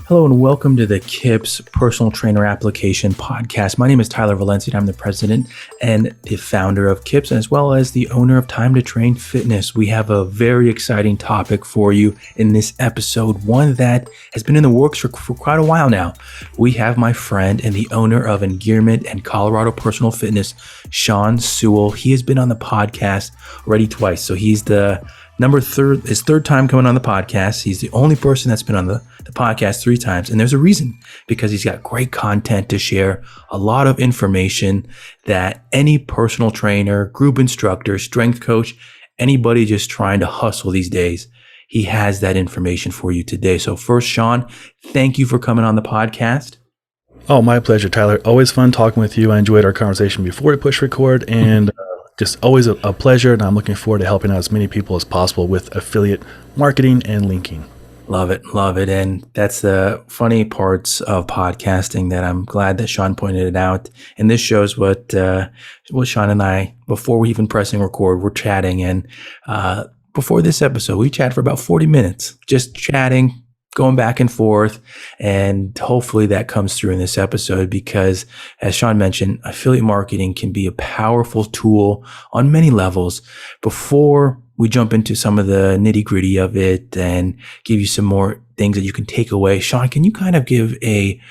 Hello and welcome to the KIPS Personal Trainer Application Podcast. My name is Tyler Valencia. I'm the president and the founder of KIPS, as well as the owner of Time to Train Fitness. We have a very exciting topic for you in this episode, one that has been in the works for quite a while now. We have my friend and the owner of Engearment and Colorado Personal Fitness, Sewell. He has been on the podcast already twice, so he's his third time coming on the podcast. He's the only person that's been on the podcast 3 times. And there's a reason, because he's got great content to share, a lot of information that any personal trainer, group instructor, strength coach, anybody just trying to hustle these days, he has that information for you today. So first, Sean, thank you for coming on the podcast. Oh, my pleasure, Tyler. Always fun talking with you. I enjoyed our conversation before we push record, and just always a pleasure, and I'm looking forward to helping out as many people as possible with affiliate marketing and linking. Love it. And that's the funny parts of podcasting that I'm glad that Sean pointed it out. And this shows what Sean and I, before we even pressing record, we're chatting. And before this episode, we chatted for about 40 minutes, just chatting, going back and forth, and hopefully that comes through in this episode because, as Sean mentioned, affiliate marketing can be a powerful tool on many levels. Before we jump into some of the nitty-gritty of it and give you some more things that you can take away, Sean, can you kind of give a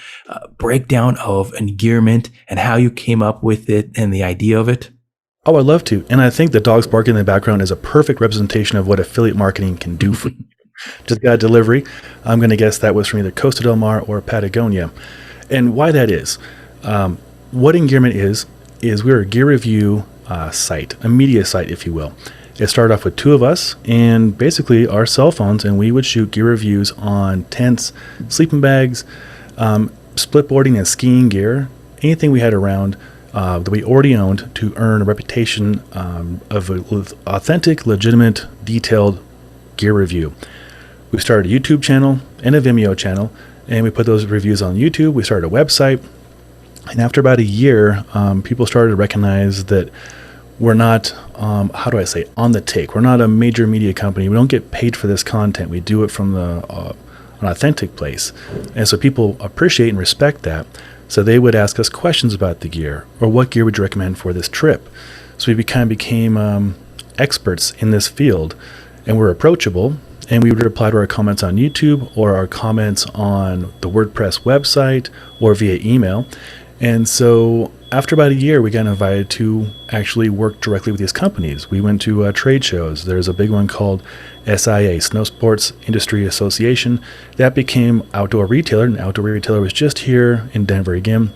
breakdown of Engearment and how you came up with it and the idea of it? Oh, I'd love to. And I think the dogs barking in the background is a perfect representation of what affiliate marketing can do for you. Just got a delivery. I'm going to guess that was from either Costa Del Mar or Patagonia. And why that is, what Engearment is we're a gear review site, a media site, if you will. It started off with 2 of us and basically our cell phones, and we would shoot gear reviews on tents, sleeping bags, split boarding and skiing gear, anything we had around that we already owned, to earn a reputation of authentic, legitimate, detailed gear review. We started a YouTube channel and a Vimeo channel, and we put those reviews on YouTube. We started a website, and after about a year, people started to recognize that we're not, on the take. We're not a major media company. We don't get paid for this content. We do it from an authentic place, and so people appreciate and respect that. So they would ask us questions about the gear, or what gear would you recommend for this trip? So we kind of became experts in this field, and we're approachable. And we would reply to our comments on YouTube or our comments on the WordPress website or via email. And so after about a year, we got invited to actually work directly with these companies. We went to trade shows. There's a big one called SIA, Snow Sports Industry Association. That became Outdoor Retailer, and Outdoor Retailer was just here in Denver again,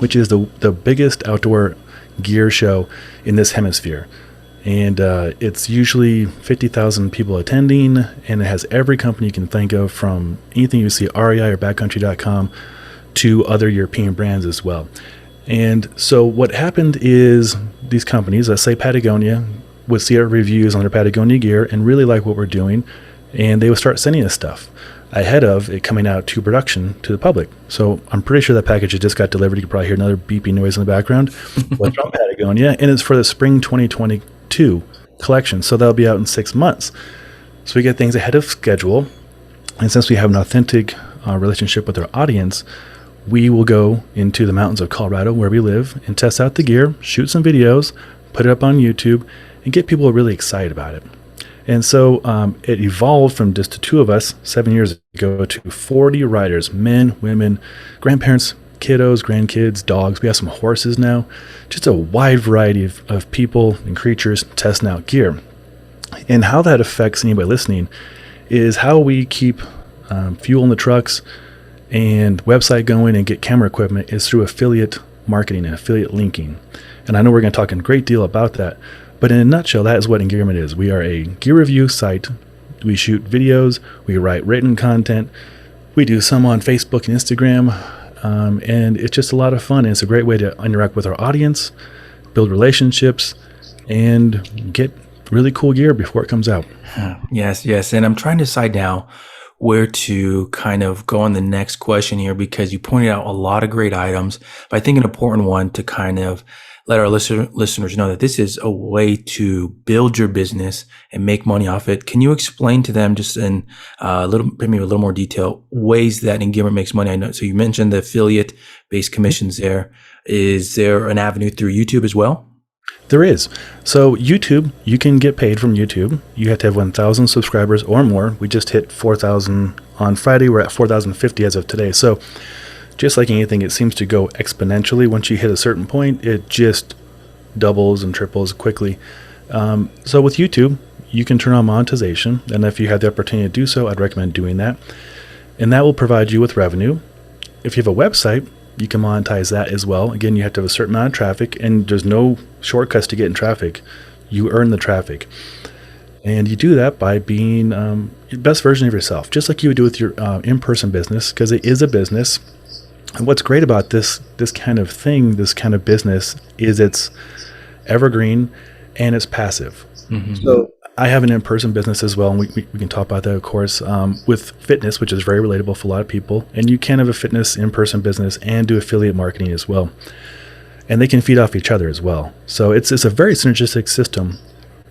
which is the biggest outdoor gear show in this hemisphere. And it's usually 50,000 people attending, and it has every company you can think of, from anything you see REI or Backcountry.com to other European brands as well. And so what happened is these companies, let's say Patagonia, would see our reviews on their Patagonia gear and really like what we're doing, and they would start sending us stuff ahead of it coming out to production to the public. So I'm pretty sure that package just got delivered. You could probably hear another beeping noise in the background. Well, from Patagonia, and it's for the spring 2022 collection. So that'll be out in 6 months. So we get things ahead of schedule. And since we have an authentic relationship with our audience, we will go into the mountains of Colorado where we live and test out the gear, shoot some videos, put it up on YouTube, and get people really excited about it. And so it evolved from just the 2 of us 7 years ago to 40 riders, men, women, grandparents, kiddos, grandkids, dogs. We have some horses now. Just a wide variety of people and creatures testing out gear. And how that affects anybody listening is how we keep fuel in the trucks and website going and get camera equipment is through affiliate marketing and affiliate linking. And I know we're going to talk a great deal about that. But in a nutshell, that is what Engearment is. We are a gear review site. We shoot videos. We write written content. We do some on Facebook and Instagram. And it's just a lot of fun. And it's a great way to interact with our audience, build relationships, and get really cool gear before it comes out. Yes. And I'm trying to decide now where to kind of go on the next question here, because you pointed out a lot of great items. But I think an important one to kind of let our listeners know that this is a way to build your business and make money off it. Can you explain to them just in maybe a little more detail, ways that Engearment makes money? I know. So you mentioned the affiliate-based commissions there. Is there an avenue through YouTube as well? There is. So YouTube, you can get paid from YouTube. You have to have 1,000 subscribers or more. We just hit 4,000 on Friday. We're at 4,050 as of today. So just like anything, it seems to go exponentially. Once you hit a certain point, it just doubles and triples quickly. So with YouTube, you can turn on monetization. And if you have the opportunity to do so, I'd recommend doing that. And that will provide you with revenue. If you have a website, you can monetize that as well. Again, you have to have a certain amount of traffic, and there's no shortcuts to getting traffic. You earn the traffic. And you do that by being the best version of yourself, just like you would do with your in-person business, because it is a business. And what's great about this kind of thing, this kind of business, is it's evergreen and it's passive. Mm-hmm. So I have an in-person business as well, and we can talk about that, of course, with fitness, which is very relatable for a lot of people. And you can have a fitness in-person business and do affiliate marketing as well. And they can feed off each other as well. So it's a very synergistic system.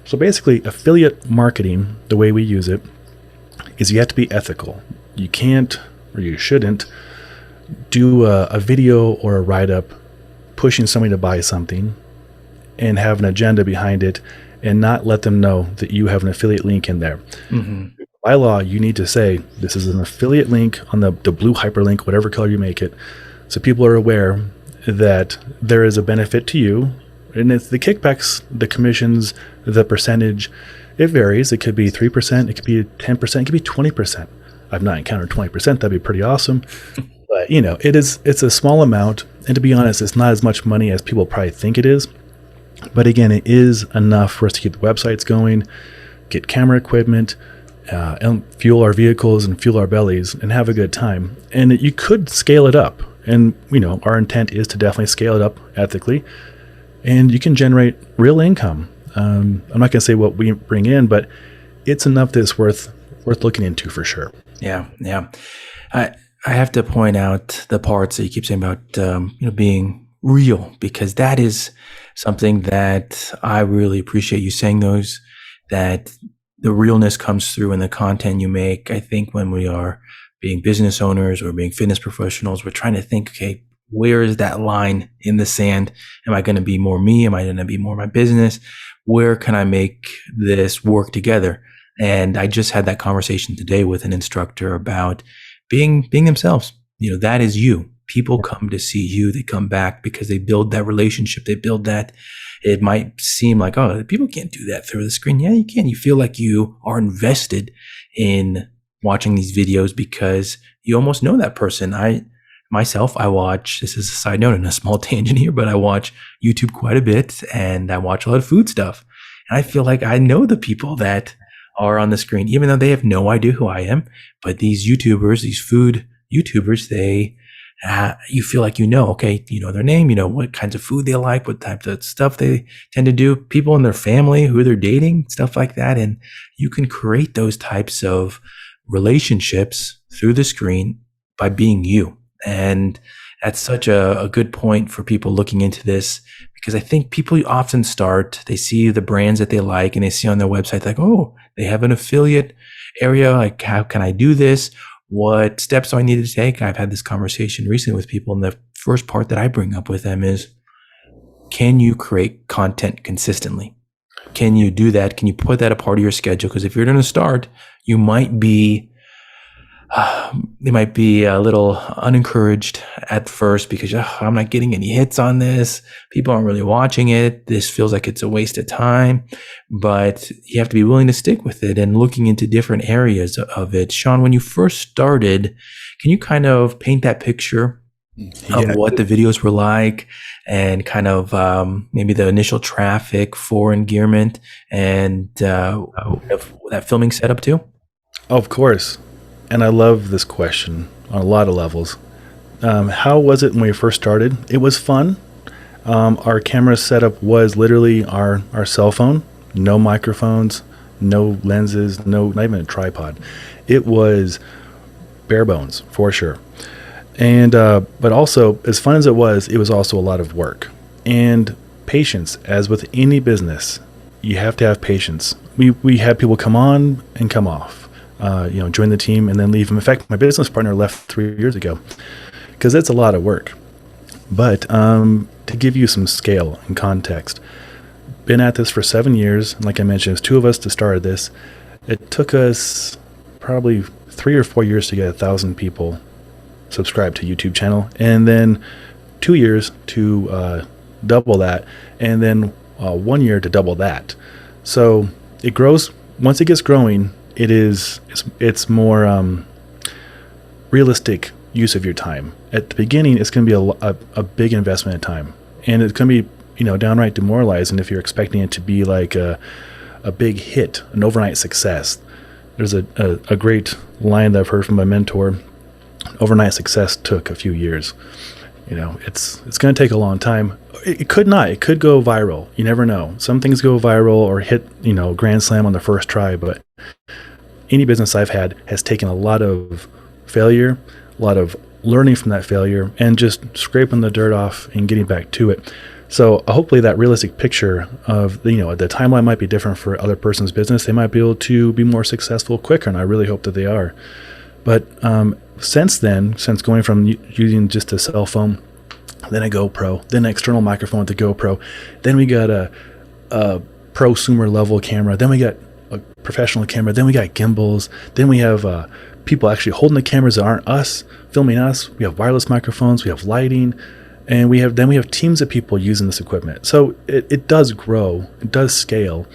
So basically, affiliate marketing, the way we use it, is you have to be ethical. You can't, or you shouldn't, do a video or a write-up pushing somebody to buy something and have an agenda behind it and not let them know that you have an affiliate link in there. Mm-hmm. By law, you need to say, this is an affiliate link on the blue hyperlink, whatever color you make it, so people are aware that there is a benefit to you. And it's the kickbacks, the commissions, the percentage, it varies. It could be 3%, it could be 10%, it could be 20%. I've not encountered 20%. That'd be pretty awesome. But, it's a small amount. And to be honest, it's not as much money as people probably think it is. But again, it is enough for us to keep the websites going, get camera equipment, and fuel our vehicles and fuel our bellies and have a good time. And you could scale it up. And, our intent is to definitely scale it up ethically. And you can generate real income. I'm not going to say what we bring in, but it's enough that it's worth looking into for sure. Yeah. I have to point out the parts that you keep saying about being real, because that is something that I really appreciate you saying those, that the realness comes through in the content you make. I think when we are being business owners or being fitness professionals, we're trying to think, okay, where is that line in the sand? Am I going to be more me? Am I going to be more my business? Where can I make this work together? And I just had that conversation today with an instructor about being themselves. That is you. People come to see you. They come back because they build that relationship. They build that. It might seem like, oh, people can't do that through the screen. Yeah, you can. You feel like you are invested in watching these videos because you almost know that person. I watch, this is a side note and a small tangent here, but I watch YouTube quite a bit and I watch a lot of food stuff. And I feel like I know the people that are on the screen, even though they have no idea who I am. But these YouTubers, these food YouTubers, you feel like okay, their name, what kinds of food they like, what types of stuff they tend to do, people in their family, who they're dating, stuff like that. And you can create those types of relationships through the screen by being you. And that's such a good point for people looking into this, because I think people often they see the brands that they like and they see on their website, like, oh, they have an affiliate area. Like, how can I do this? What steps do I need to take? I've had this conversation recently with people, and the first part that I bring up with them is, can you create content consistently? Can you do that? Can you put that a part of your schedule? Because if you're going to start, you might be they might be a little unencouraged at first because I'm not getting any hits on this. People aren't really watching it. This feels like it's a waste of time, but you have to be willing to stick with it and looking into different areas of it. Sean, when you first started, can you kind of paint that picture of what the videos were like and kind of maybe the initial traffic for Engearment and that filming setup too? Of course. And I love this question on a lot of levels. How was it when we first started? It was fun. Our camera setup was literally our cell phone. No microphones, no lenses, not even a tripod. It was bare bones, for sure. And but also, as fun as it was also a lot of work. And patience. As with any business, you have to have patience. We had people come on and come off, join the team and then leave. In fact, my business partner left 3 years ago because it's a lot of work. But to give you some scale and context, been at this for 7 years. And like I mentioned, it was 2 of us to start this. It took us probably 3 or 4 years to get 1,000 people subscribed to YouTube channel, and then 2 years to double that, and then 1 year to double that. So it grows. Once it gets growing, it's more realistic use of your time. At the beginning, it's going to be a big investment of time, and it's going to be downright demoralizing if you're expecting it to be like a big hit, an overnight success. There's a great line that I've heard from my mentor. Overnight success took a few years. It's going to take a long time. It could not. It could go viral. You never know. Some things go viral or hit, grand slam on the first try. But any business I've had has taken a lot of failure, a lot of learning from that failure, and just scraping the dirt off and getting back to it. So hopefully that realistic picture of, the timeline might be different for other person's business. They might be able to be more successful quicker, and I really hope that they are. But since going from using just a cell phone, then a GoPro, then an external microphone with the GoPro, then we got a prosumer level camera, then we got a professional camera, then we got gimbals, then we have people actually holding the cameras that aren't us, filming us. We have wireless microphones, we have lighting, and we have teams of people using this equipment. So it does grow, it does scale.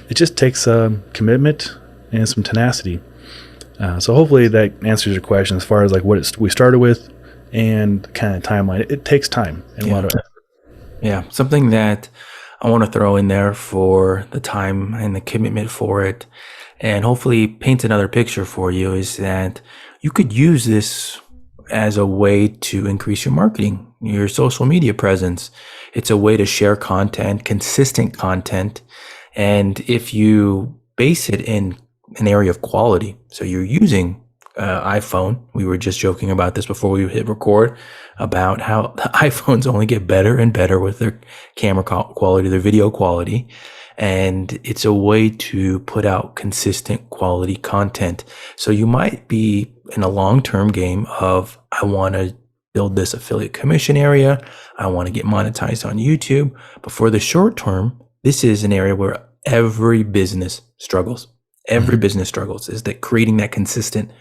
It just takes commitment and some tenacity. So hopefully that answers your question as far as like what we started with and kind of timeline. It takes time and a lot of effort. Yeah, something that I want to throw in there for the time and the commitment for it, and hopefully paint another picture for you, is that you could use this as a way to increase your marketing, your social media presence. It's a way to share content, consistent content. And if you base it in an area of quality, so you're using iPhone. We were just joking about this before we hit record about how the iPhones only get better and better with their camera quality, their video quality. And it's a way to put out consistent quality content. So you might be in a long-term game of, I want to build this affiliate commission area. I want to get monetized on YouTube. But for the short term, this is an area where every business struggles. Every business struggles, is that creating that consistent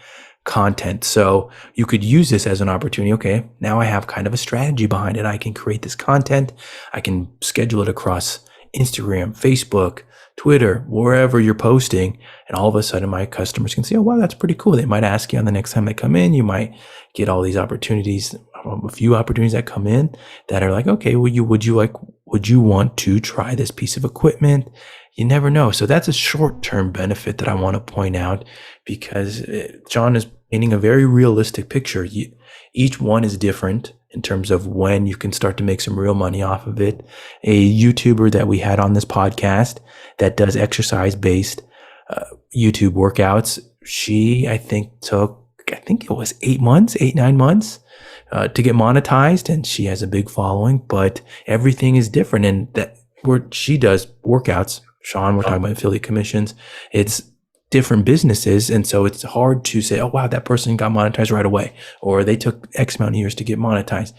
content. So you could use this as an opportunity. Okay, now I have kind of a strategy behind it. I can create this content. I can schedule it across Instagram, Facebook, Twitter, wherever you're posting. And all of a sudden my customers can see, oh, wow, that's pretty cool. They might ask you on the next time they come in. You might get all these opportunities, a few opportunities that come in that are like, okay, would you want to try this piece of equipment? You never know. So that's a short-term benefit that I want to point out, because John is painting a very realistic picture. Each one is different in terms of when you can start to make some real money off of it. A YouTuber that we had on this podcast that does exercise-based YouTube workouts, she, I think it was 8 months, 9 months to get monetized, and she has a big following, but everything is different. And that where she does workouts, Sean, we're talking about affiliate commissions. It's different businesses. And so it's hard to say, oh, wow, that person got monetized right away, or they took X amount of years to get monetized.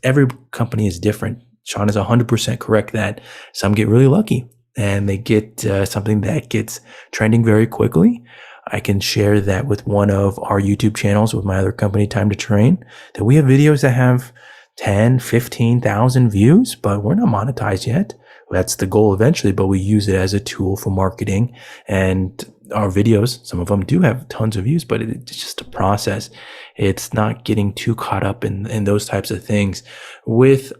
Every company is different. Sean is 100% correct that some get really lucky and they get something that gets trending very quickly. I can share that with one of our YouTube channels with my other company, Time to Train, that we have videos that have 10, 15,000 views, but we're not monetized yet. That's the goal eventually, but we use it as a tool for marketing. And our videos, some of them do have tons of views, but it's just a process. It's not getting too caught up in those types of things. With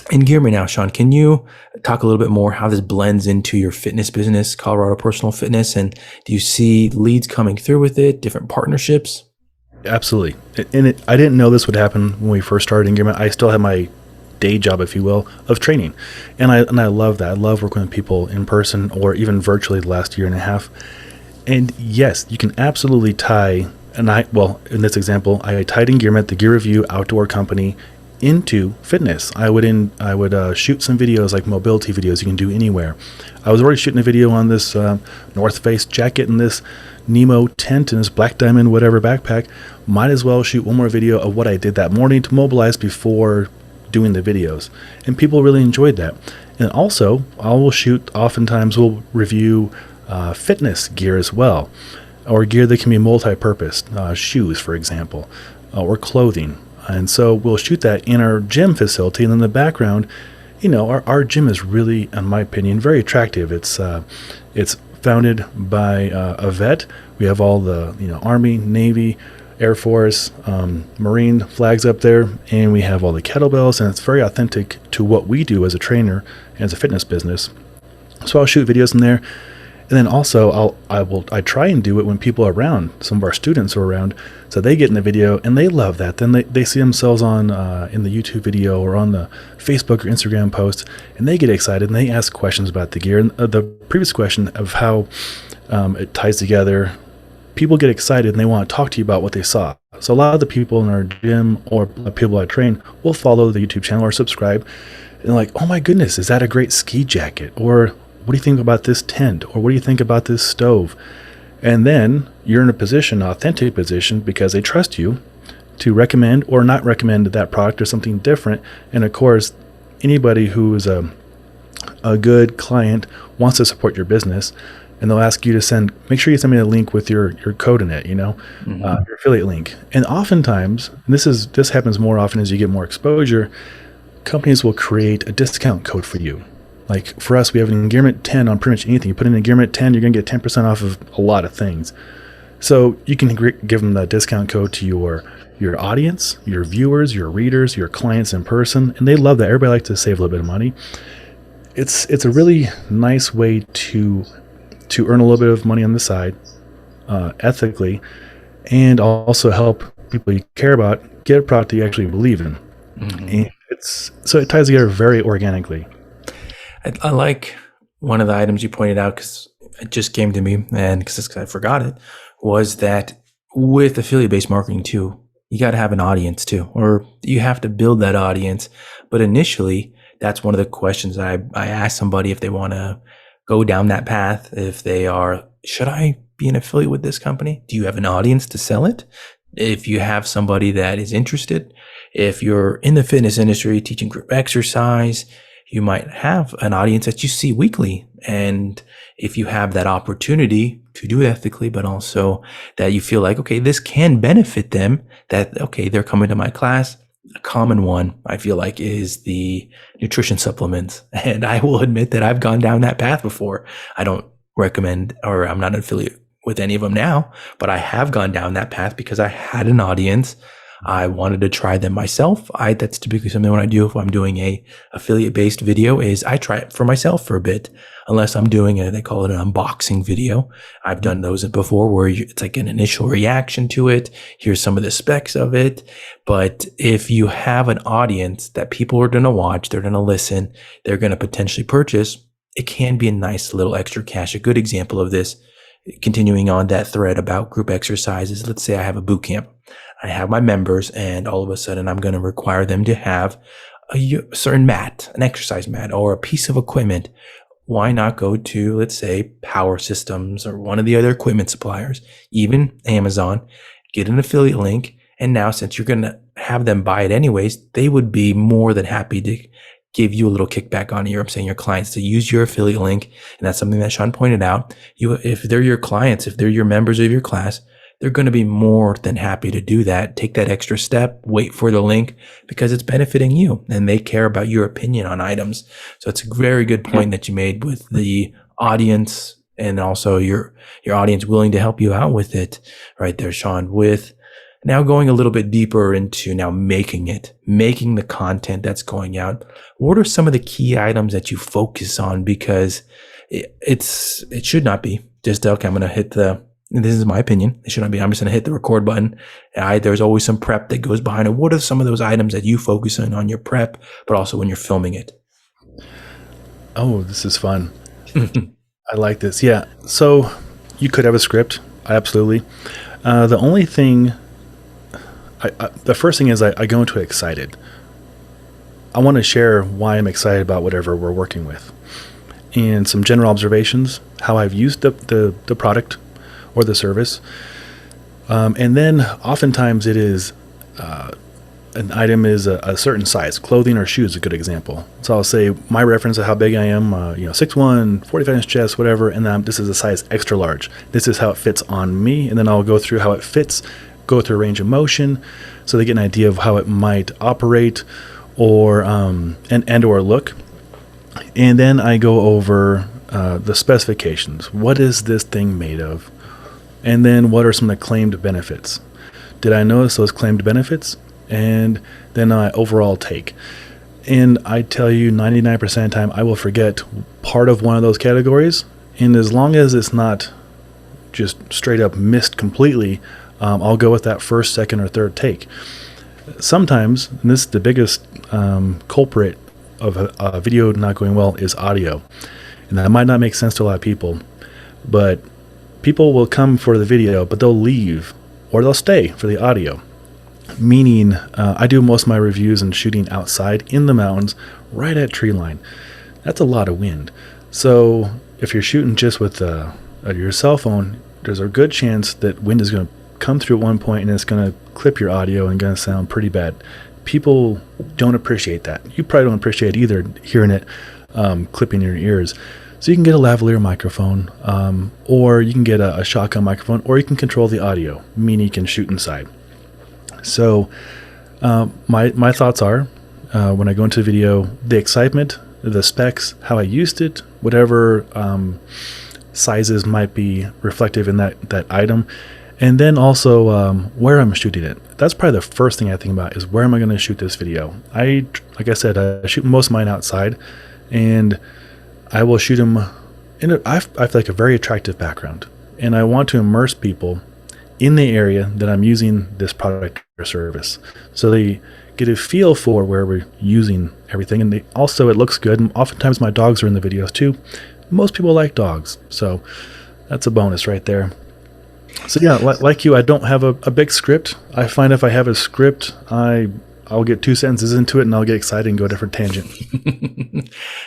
Engearment now, Sean, can you talk a little bit more how this blends into your fitness business, Colorado Personal Fitness? And do you see leads coming through with it, different partnerships? Absolutely. And I didn't know this would happen when we first started Engearment. I still have my day job, if you will, of training. And I love that. I love working with people in person or even virtually the last year and a half. And yes, you can absolutely tie, in this example, I tied Engearment, the gear review outdoor company, into fitness. I would shoot some videos, like mobility videos you can do anywhere. I was already shooting a video on this North Face jacket and this Nemo tent and this Black Diamond whatever backpack. Might as well shoot one more video of what I did that morning to mobilize before doing the videos. And people really enjoyed that. And also, oftentimes we'll review fitness gear as well, or gear that can be multi-purpose, shoes, for example, or clothing. And so we'll shoot that in our gym facility, and in the background, our gym is really, in my opinion, very attractive. It's founded by a vet. We have all the Army, Navy, Air Force, Marine flags up there, and we have all the kettlebells, and it's very authentic to what we do as a trainer and as a fitness business. So I'll shoot videos in there. And then also I try and do it when people are around. Some of our students are around, so they get in the video and they love that. Then they see themselves on in the YouTube video or on the Facebook or Instagram post, and they get excited and they ask questions about the gear. And the previous question of how it ties together, people get excited and they want to talk to you about what they saw. So a lot of the people in our gym or people I train will follow the YouTube channel or subscribe, and they're like, "Oh my goodness, is that a great ski jacket?" Or "What do you think about this tent?" Or "What do you think about this stove?" And then you're in an authentic position, because they trust you to recommend or not recommend that product or something different. And of course, anybody who is a good client wants to support your business, and they'll ask you to make sure you send me a link with your code in it, your affiliate link. And oftentimes, and this happens more often as you get more exposure, companies will create a discount code for you. Like for us, we have an Engearment 10 on pretty much anything. You put in Engearment 10, you're going to get 10% off of a lot of things. So you can give them the discount code to your audience, your viewers, your readers, your clients in person, and they love that. Everybody likes to save a little bit of money. It's a really nice way to earn a little bit of money on the side, ethically, and also help people you care about get a product that you actually believe in. Mm-hmm. And so it ties together very organically. I like one of the items you pointed out, because it just came to me, and because I forgot it, was that with affiliate-based marketing too, you got to have an audience too, or you have to build that audience. But initially, that's one of the questions I ask somebody if they want to go down that path. If they are, should I be an affiliate with this company? Do you have an audience to sell it? If you have somebody that is interested, if you're in the fitness industry teaching group exercise, you might have an audience that you see weekly. And if you have that opportunity to do it ethically, but also that you feel like, okay, this can benefit them, that, okay, they're coming to my class. A common one, I feel like, is the nutrition supplements. And I will admit that I've gone down that path before. I don't recommend, or I'm not an affiliate with any of them now, but I have gone down that path because I had an audience. I wanted to try them myself. That's typically something when I do, if I'm doing a affiliate based video, is I try it for myself for a bit, unless I'm doing they call it an unboxing video. I've done those before where it's like an initial reaction to it. Here's some of the specs of it. But if you have an audience that people are going to watch, they're going to listen, they're going to potentially purchase, it can be a nice little extra cash. A good example of this, continuing on that thread about group exercises, let's say I have a boot camp. I have my members, and all of a sudden I'm going to require them to have a certain mat, an exercise mat, or a piece of equipment. Why not go to, let's say, Power Systems or one of the other equipment suppliers, even Amazon, get an affiliate link, and now since you're going to have them buy it anyways, they would be more than happy to give you a little kickback on your clients to use your affiliate link. And that's something that Sean pointed out. If they're your clients, if they're your members of your class, they're going to be more than happy to do that. Take that extra step, wait for the link, because it's benefiting you and they care about your opinion on items. So it's a very good point that you made with the audience, and also your audience willing to help you out with it right there, Sean. With now going a little bit deeper into now making the content that's going out, what are some of the key items that you focus on? Because it should not be just, okay, I'm going to hit this is my opinion, it should not be, I'm just going to hit the record button. There's always some prep that goes behind it. What are some of those items that you focus on your prep, but also when you're filming it? Oh, this is fun. I like this. Yeah. So you could have a script. Absolutely. The only thing, the first thing is I go into it excited. I want to share why I'm excited about whatever we're working with, and some general observations, how I've used the product or the service. And then oftentimes it is an item is a certain size. Clothing or shoes is a good example. So I'll say my reference of how big I am, 6'1", 45-inch chest, whatever, and then this is a size extra large. This is how it fits on me, and then I'll go through how it fits, go through a range of motion, so they get an idea of how it might operate or or look. And then I go over the specifications. What is this thing made of? And then what are some of the claimed benefits? Did I notice those claimed benefits? And then I overall take. And I tell you 99% of the time I will forget part of one of those categories. And as long as it's not just straight up missed completely, I'll go with that first, second, or third take. Sometimes, and this is the biggest culprit of a video not going well, is audio. And that might not make sense to a lot of people, but people will come for the video, but they'll leave or they'll stay for the audio. Meaning, I do most of my reviews and shooting outside in the mountains, right at tree line. That's a lot of wind. So if you're shooting just with your cell phone, there's a good chance that wind is going to come through at one point and it's going to clip your audio and going to sound pretty bad. People don't appreciate that. You probably don't appreciate either hearing it clipping your ears. So you can get a lavalier microphone, or you can get a shotgun microphone, or you can control the audio, meaning you can shoot inside. So my thoughts are, when I go into the video, the excitement, the specs, how I used it, whatever sizes might be reflective in that item, and then also where I'm shooting it. That's probably the first thing I think about, is where am I going to shoot this video? Like I said, I shoot most of mine outside, and I will shoot them I feel like a very attractive background, and I want to immerse people in the area that I'm using this product or service, so they get a feel for where we're using everything. And also it looks good, and oftentimes my dogs are in the videos too. Most people like dogs, so that's a bonus right there. So yeah, like you, I don't have a big script. I find if I have a script, I'll get 2 sentences into it and I'll get excited and go a different tangent.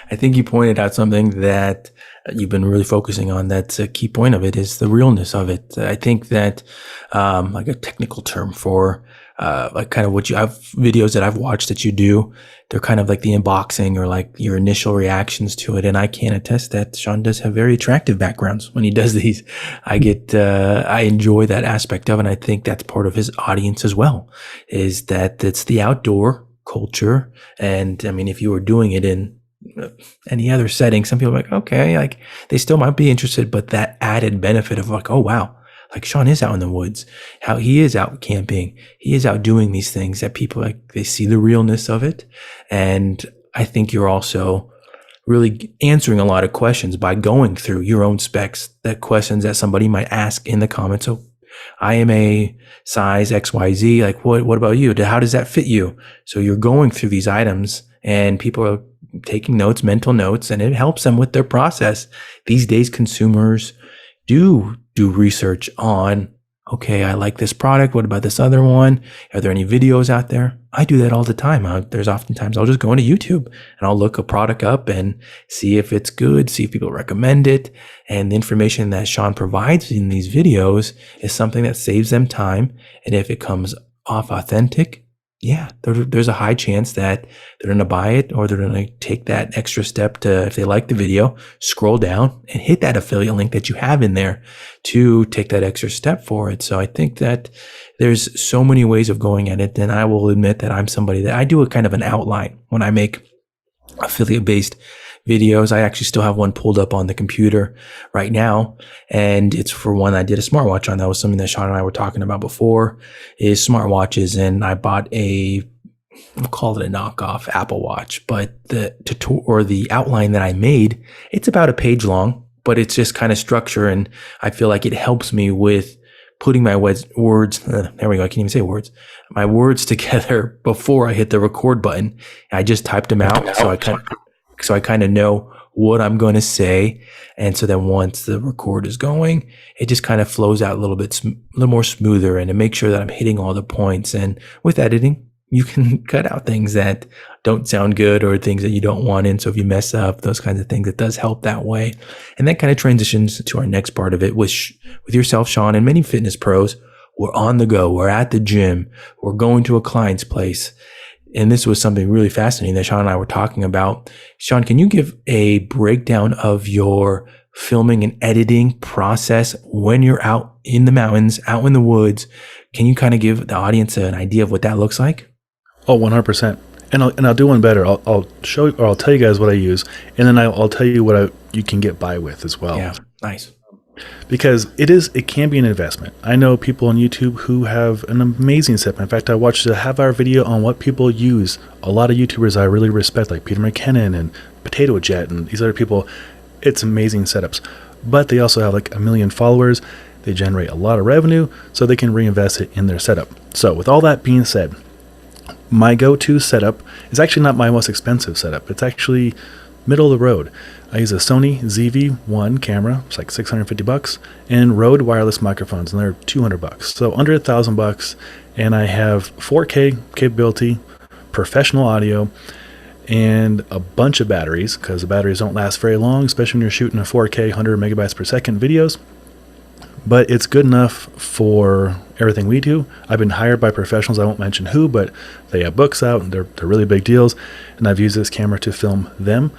I think you pointed out something that you've been really focusing on. That's a key point of it, is the realness of it. I think that like a technical term for like kind of what you have, videos that I've watched that you do, they're kind of like the unboxing or like your initial reactions to it. And I can attest that Sean does have very attractive backgrounds when he does these. I enjoy that aspect of it. And I think that's part of his audience as well, is that it's the outdoor culture. And I mean, if you were doing it in any other setting, some people are like, okay, like they still might be interested, but that added benefit of like, oh, wow. Like Sean is out in the woods, how he is out camping. He is out doing these things that people like, they see the realness of it. And I think you're also really answering a lot of questions by going through your own specs, that questions that somebody might ask in the comments. So I am a size XYZ. Like, what about you? How does that fit you? So you're going through these items and people are taking notes, mental notes, and it helps them with their process. These days, consumers do research on, okay, I like this product. What about this other one? Are there any videos out there? I do that all the time. There's oftentimes I'll just go into YouTube and I'll look a product up and see if it's good, see if people recommend it. And the information that Sean provides in these videos is something that saves them time. And if it comes off authentic, yeah, there's a high chance that they're going to buy it, or they're going to take that extra step to, if they like the video, scroll down and hit that affiliate link that you have in there to take that extra step for it. So I think that there's so many ways of going at it. And I will admit that I'm somebody that I do a kind of an outline when I make affiliate-based videos. I actually still have one pulled up on the computer right now, and it's for one I did a smartwatch on. That was something that Sean and I were talking about before, is smartwatches. And I bought I'll call it a knockoff Apple Watch, but the outline that I made, it's about a page long, but it's just kind of structure. And I feel like it helps me with putting my words, there we go. I can't even say words, my words together before I hit the record button. I just typed them out. So I kind of know what I'm going to say. And so then once the record is going, it just kind of flows out a little more smoother, and to make sure that I'm hitting all the points. And with editing, you can cut out things that don't sound good or things that you don't want in. So if you mess up, those kinds of things, it does help that way. And that kind of transitions to our next part of it with yourself, Sean, and many fitness pros. We're on the go. We're at the gym. We're going to a client's place. And this was something really fascinating that Sean and I were talking about. Sean, can you give a breakdown of your filming and editing process when you're out in the mountains, out in the woods? Can you kind of give the audience an idea of what that looks like? Oh, 100%. And I'll do one better. I'll show, or I'll tell you guys what I use, and then I'll tell you what you can get by with as well. Yeah, nice. Because it can be an investment. I know people on YouTube who have an amazing setup. In fact, I watched a half-hour video on what people use. A lot of YouTubers I really respect, like Peter McKinnon and Potato Jet and these other people. It's amazing setups. But they also have like 1 million followers. They generate a lot of revenue, so they can reinvest it in their setup. So with all that being said, my go-to setup is actually not my most expensive setup. It's actually middle of the road. I use a Sony ZV-1 camera. It's like $650, and Rode wireless microphones, and they're $200. So under $1,000, and I have 4K capability, professional audio, and a bunch of batteries, because the batteries don't last very long, especially when you're shooting a 4K 100 megabytes per second videos. But it's good enough for everything we do. I've been hired by professionals, I won't mention who, but they have books out, and they're really big deals, and I've used this camera to film them.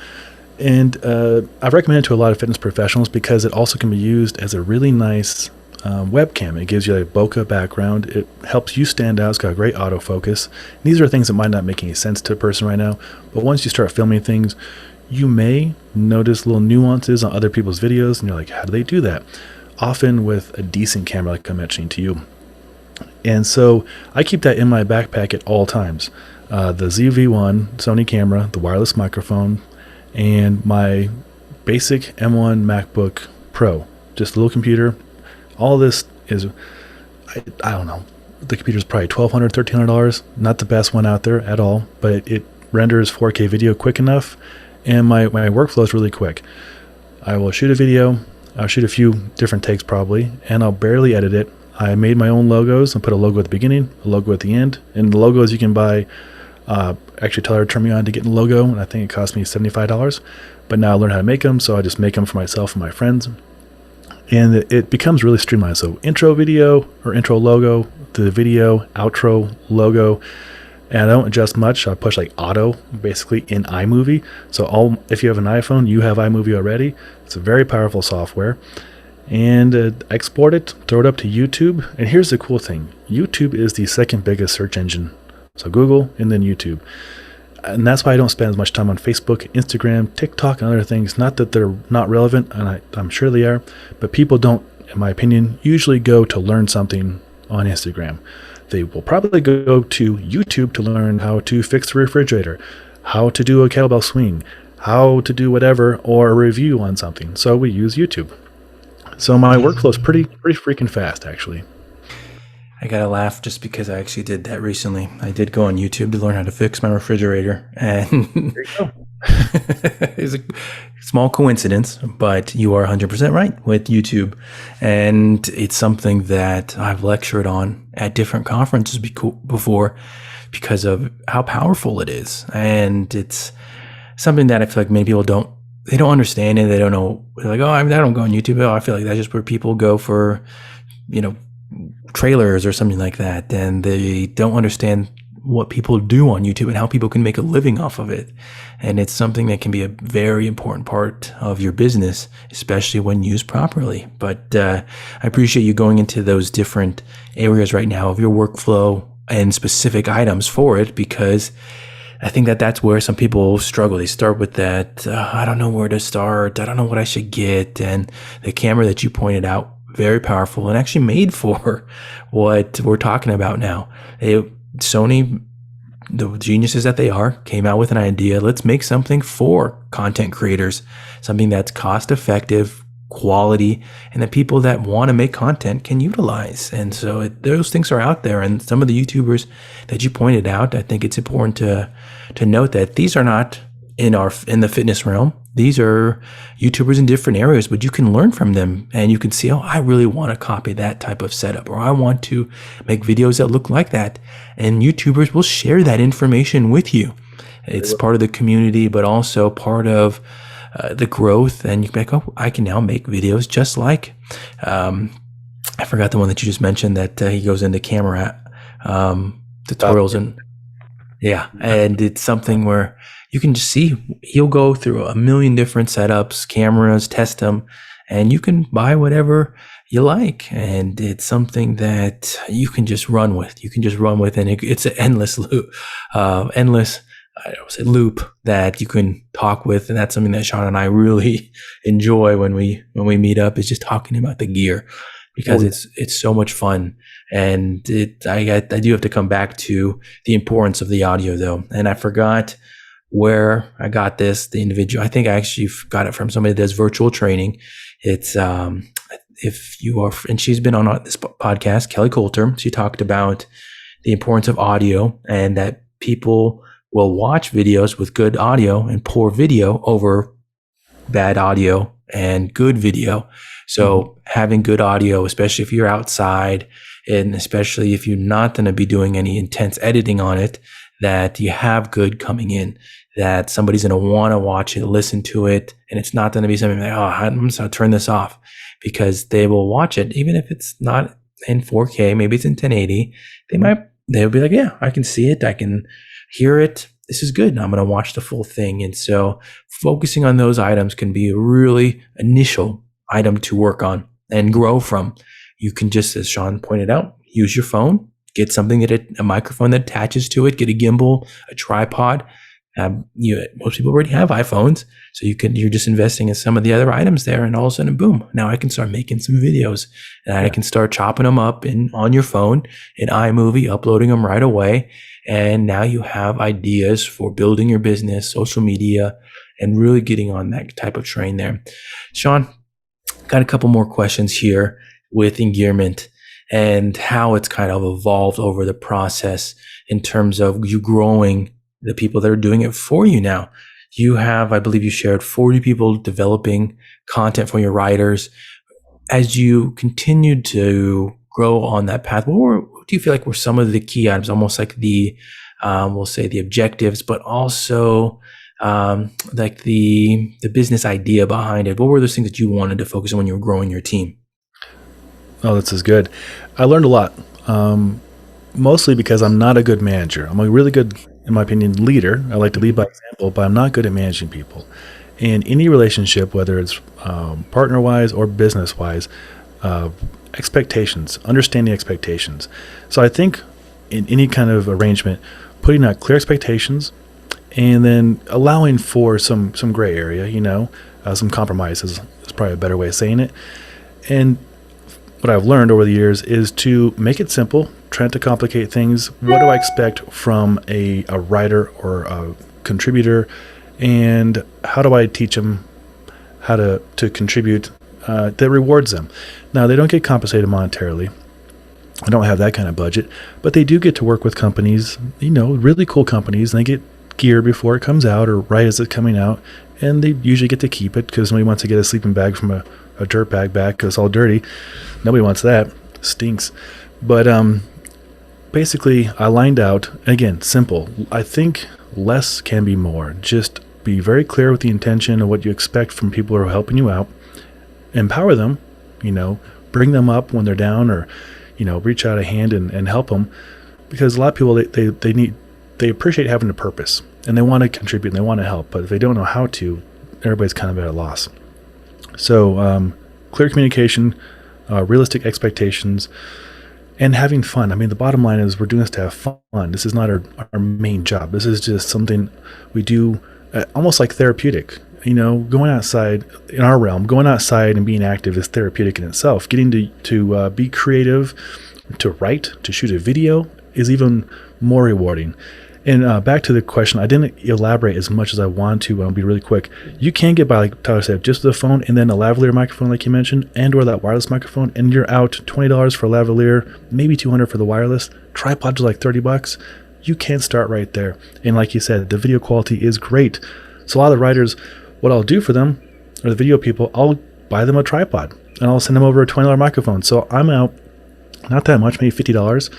And I've recommended it to a lot of fitness professionals because it also can be used as a really nice webcam. It gives you a bokeh background. It helps you stand out. It's got great autofocus. And these are things that might not make any sense to a person right now, but once you start filming things, you may notice little nuances on other people's videos, and you're like, how do they do that? Often with a decent camera like I'm mentioning to you. And so I keep that in my backpack at all times. The ZV-1 Sony camera, the wireless microphone, and my basic M1 MacBook Pro. Just a little computer. All this is, I don't know, the computer's probably $1,200, $1,300. Not the best one out there at all, but it renders 4K video quick enough, and my workflow is really quick. I will shoot a video, I'll shoot a few different takes probably, and I'll barely edit it. I made my own logos and put a logo at the beginning, a logo at the end, and the logos you can buy. Actually, Tyler turned me on to get a logo, and I think it cost me $75. But now I learned how to make them, so I just make them for myself and my friends. And it becomes really streamlined. So intro video or intro logo to the video, outro logo. And I don't adjust much. I push like auto basically in iMovie. So if you have an iPhone, you have iMovie already. It's a very powerful software. And export it, throw it up to YouTube. And here's the cool thing. YouTube is the second biggest search engine. So Google and then YouTube. And that's why I don't spend as much time on Facebook, Instagram, TikTok, and other things. Not that they're not relevant, and I'm sure they are, but people don't, in my opinion, usually go to learn something on Instagram. They will probably go to YouTube to learn how to fix the refrigerator, how to do a kettlebell swing, how to do whatever, or a review on something. So we use YouTube. So my workflow is pretty freaking fast, actually. I gotta laugh just because I actually did that recently. I did go on YouTube to learn how to fix my refrigerator, and There you go. it's a small coincidence, but you are 100% right with YouTube. And it's something that I've lectured on at different conferences before because of how powerful it is. And it's something that I feel like many people don't understand, and they don't know. They're like, oh, I don't go on YouTube. Oh, I feel like that's just where people go for, trailers or something like that. And they don't understand what people do on YouTube and how people can make a living off of it. And it's something that can be a very important part of your business, especially when used properly. But I appreciate you going into those different areas right now of your workflow and specific items for it, because I think that that's where some people struggle. They start with that, I don't know where to start. I don't know what I should get. And the camera that you pointed out, very powerful and actually made for what we're talking about now. Sony, the geniuses that they are, came out with an idea. Let's make something for content creators, something that's cost effective, quality, and that people that want to make content can utilize. And so those things are out there. And some of the YouTubers that you pointed out, I think it's important to note that these are not in the fitness realm. these are YouTubers in different areas, but you can learn from them and you can see, oh, I really want to copy that type of setup, or I want to make videos that look like that. And YouTubers will share that information with you. It's part of the community, but also part of the growth. And you can be like, oh, I can now make videos just like, I forgot the one that you just mentioned that he goes into camera tutorials and and it's something where you can just see he'll go through a million different setups, cameras, test them, and you can buy whatever you like. And it's something that you can just run with. And it's an endless loop, loop that you can talk with. And that's something that Sean and I really enjoy when we meet up, is just talking about the gear, because it's so much fun. And I do have to come back to the importance of the audio though. And I forgot where I got this, the individual. I think I actually got it from somebody that does virtual training. It's, if you are, and she's been on this podcast, Kelly Coulter. She talked about the importance of audio, and that people will watch videos with good audio and poor video over bad audio and good video. So having good audio, especially if you're outside, and especially if you're not going to be doing any intense editing on it, that you have good coming in, that somebody's going to want to watch it, listen to it. And it's not going to be something like, oh, I'm just going to turn this off, because they will watch it. Even if it's not in 4K, maybe it's in 1080, they'll be like, yeah, I can see it. I can hear it. This is good. And I'm going to watch the full thing. And so focusing on those items can be a really initial item to work on and grow from. You can just, as Sean pointed out, use your phone, get something that a microphone that attaches to it, get a gimbal, a tripod. Most people already have iPhones, so you're just investing in some of the other items there, and all of a sudden, boom! Now I can start making some videos, and I can start chopping them up on your phone in iMovie, uploading them right away, and now you have ideas for building your business, social media, and really getting on that type of train there. Sean, got a couple more questions here with Engearment and how it's kind of evolved over the process in terms of you growing the people that are doing it for you now. You have, I believe you shared 40 people developing content for your writers. As you continued to grow on that path, what do you feel like were some of the key items, almost like we'll say the objectives, but also like the business idea behind it? What were those things that you wanted to focus on when you were growing your team? Oh, this is good. I learned a lot, mostly because I'm not a good manager. I'm a really good, in my opinion, leader. I like to lead by example, but I'm not good at managing people. In any relationship, whether it's partner-wise or business-wise, expectations, understanding expectations. So I think in any kind of arrangement, putting out clear expectations and then allowing for some gray area, some compromises is probably a better way of saying it. And what I've learned over the years is to make it simple, try not to complicate things. What do I expect from a writer or a contributor, and how do I teach them how to contribute that rewards them? Now, they don't get compensated monetarily. I don't have that kind of budget, but they do get to work with companies, really cool companies, and they get gear before it comes out or right as it's coming out, and they usually get to keep it because nobody wants to get a sleeping bag from a dirt bag back because it's all dirty. Nobody wants that. Stinks. But basically, I lined out, again, simple. I think less can be more. Just be very clear with the intention of what you expect from people who are helping you out. Empower them, bring them up when they're down, or, reach out a hand and help them. Because a lot of people, they appreciate having a purpose, and they want to contribute and they want to help. But if they don't know how to, everybody's kind of at a loss. So clear communication, realistic expectations, and having fun. I mean, the bottom line is we're doing this to have fun. This is not our main job. This is just something we do almost like therapeutic. Going outside in our realm, going outside and being active is therapeutic in itself. Getting to be creative, to write, to shoot a video is even more rewarding. And back to the question, I didn't elaborate as much as I want to, but I'll be really quick. You can get by, like Tyler said, just with a phone and then a lavalier microphone like you mentioned, and or that wireless microphone, and you're out $20 for a lavalier, maybe $200 for the wireless. Tripods are like $30. You can start right there. And like you said, the video quality is great. So a lot of the writers what I'll do for them, or the video people, I'll buy them a tripod and I'll send them over a $20 microphone. So I'm out not that much, maybe $50.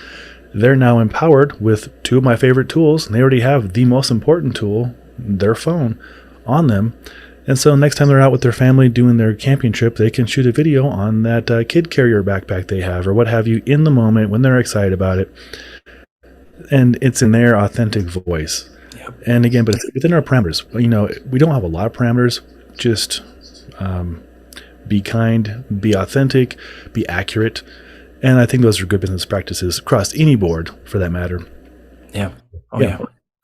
They're now empowered with two of my favorite tools, and they already have the most important tool, their phone, on them. And so next time they're out with their family doing their camping trip, they can shoot a video on that kid carrier backpack they have or what have you in the moment when they're excited about it. And it's in their authentic voice. Yep. And again, but it's within our parameters. You know, we don't have a lot of parameters. Just be kind, be authentic, be accurate. And I think those are good business practices across any board for that matter. Yeah. Oh, yeah.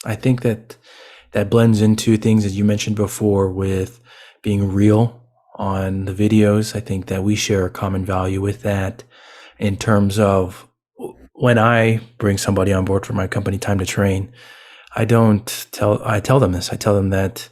I think that blends into things that you mentioned before with being real on the videos. I think that we share a common value with that in terms of when I bring somebody on board for my company, Time to Train, I tell them this. I tell them that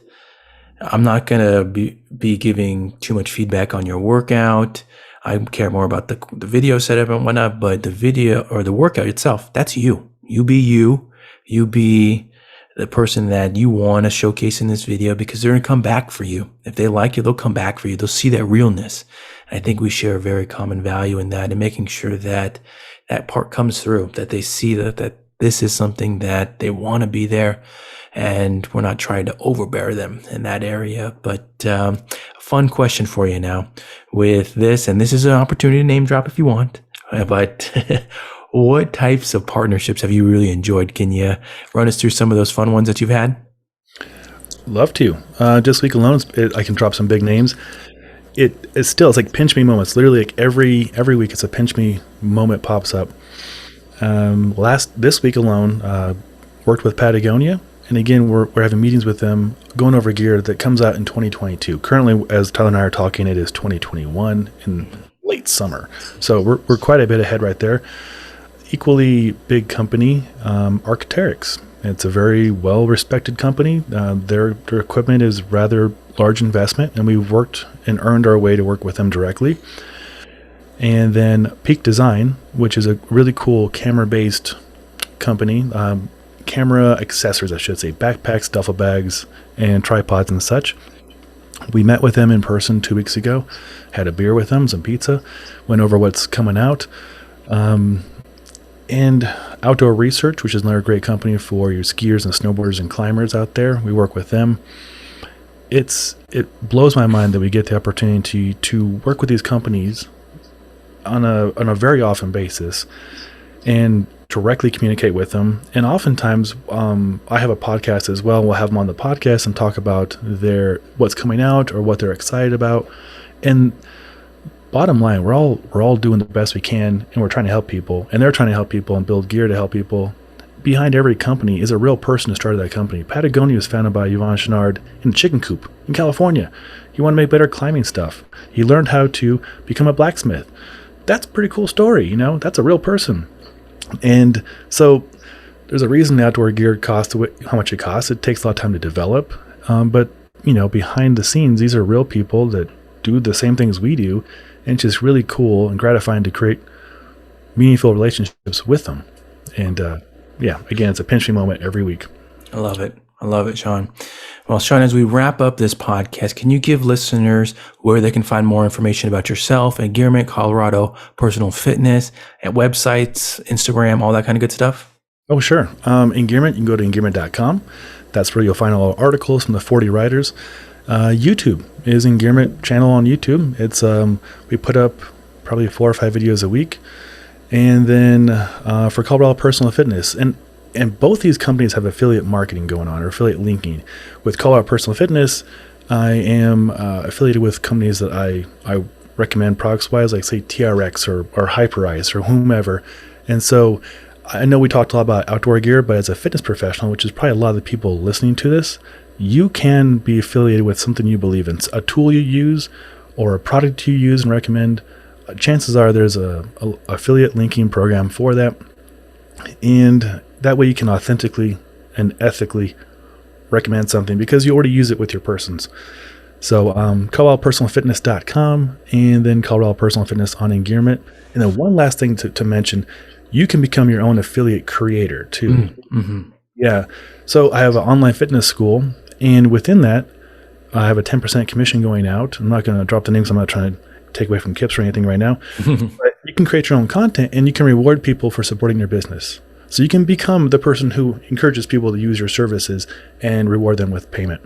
I'm not going to be giving too much feedback on your workout. I care more about the video setup and whatnot, but the video or the workout itself, that's you. You be you. You be the person that you want to showcase in this video because they're going to come back for you. If they like you, they'll come back for you. They'll see that realness. And I think we share a very common value in that and making sure that that part comes through, that they see that this is something that they want to be there. And we're not trying to overbear them in that area. But a fun question for you now with this, and this is an opportunity to name drop if you want, but what types of partnerships have you really enjoyed? Can you run us through some of those fun ones that you've had? Love to. This week alone, I can drop some big names. It's like pinch me moments. Literally, like every week, it's a pinch me moment pops up. This week alone, worked with Patagonia, and again, we're having meetings with them, going over gear that comes out in 2022. Currently, as Tyler and I are talking, it is 2021 in late summer, so we're quite a bit ahead right there. Equally big company, Arc'teryx. It's a very well-respected company. Their equipment is rather large investment, and we've worked and earned our way to work with them directly. And then Peak Design, which is a really cool camera-based company, camera accessories, I should say, backpacks, duffel bags, and tripods and such. We met with them in person 2 weeks ago, had a beer with them, some pizza, went over what's coming out. And Outdoor Research, which is another great company for your skiers and snowboarders and climbers out there. We work with them. It blows my mind that we get the opportunity to work with these companies on a very often basis and directly communicate with them. And oftentimes, I have a podcast as well. We'll have them on the podcast and talk about what's coming out or what they're excited about. And bottom line, we're all doing the best we can, and we're trying to help people, and they're trying to help people and build gear to help people. Behind every company is a real person who started that company. Patagonia was founded by Yvon Chouinard in a chicken coop in California. He wanted to make better climbing stuff. He learned how to become a blacksmith. That's a pretty cool story, That's a real person. And so there's a reason the outdoor gear costs how much it costs. It takes a lot of time to develop. But, behind the scenes, these are real people that do the same things we do. And it's just really cool and gratifying to create meaningful relationships with them. And again, it's a pinch me moment every week. I love it, Sean. Well, Sean, as we wrap up this podcast, can you give listeners where they can find more information about yourself, Engearment, Colorado, personal fitness, at websites, Instagram, all that kind of good stuff? Oh, sure. Engearment, you can go to engearment.com. That's where you'll find all our articles from the 40 writers. YouTube is Engearment channel on YouTube. It's we put up probably 4 or 5 videos a week. And then for Colorado Personal Fitness, and both these companies have affiliate marketing going on, or affiliate linking. With Colorado Personal Fitness, I am affiliated with companies that I recommend products-wise, like say TRX or Hyperice or whomever. And so I know we talked a lot about outdoor gear, but as a fitness professional, which is probably a lot of the people listening to this, you can be affiliated with something you believe in, a tool you use or a product you use and recommend. Chances are there's a affiliate linking program for that. And that way you can authentically and ethically recommend something because you already use it with your persons. So ColoradoPersonalFitness.com and then Colorado Personal Fitness on Engearment. And then one last thing to mention, you can become your own affiliate creator too. Mm-hmm. Yeah. So I have an online fitness school, and within that, I have a 10% commission going out. I'm not going to drop the names. I'm not trying to take away from KIPS or anything right now. But you can create your own content and you can reward people for supporting your business. So you can become the person who encourages people to use your services and reward them with payment.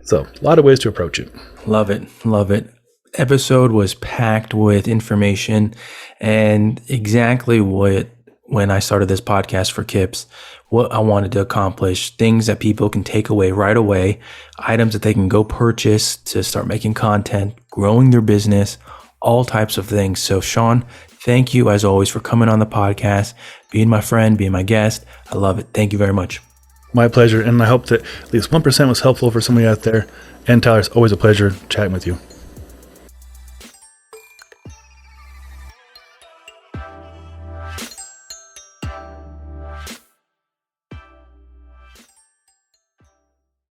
So a lot of ways to approach it. Love it. Love it. Episode was packed with information and exactly what, when I started this podcast for KIPS, what I wanted to accomplish, things that people can take away right away, items that they can go purchase to start making content, growing their business, all types of things. So Sean, thank you as always for coming on the podcast, being my friend, being my guest. I love it. Thank you very much. My pleasure. And I hope that at least 1% was helpful for somebody out there. And Tyler, it's always a pleasure chatting with you.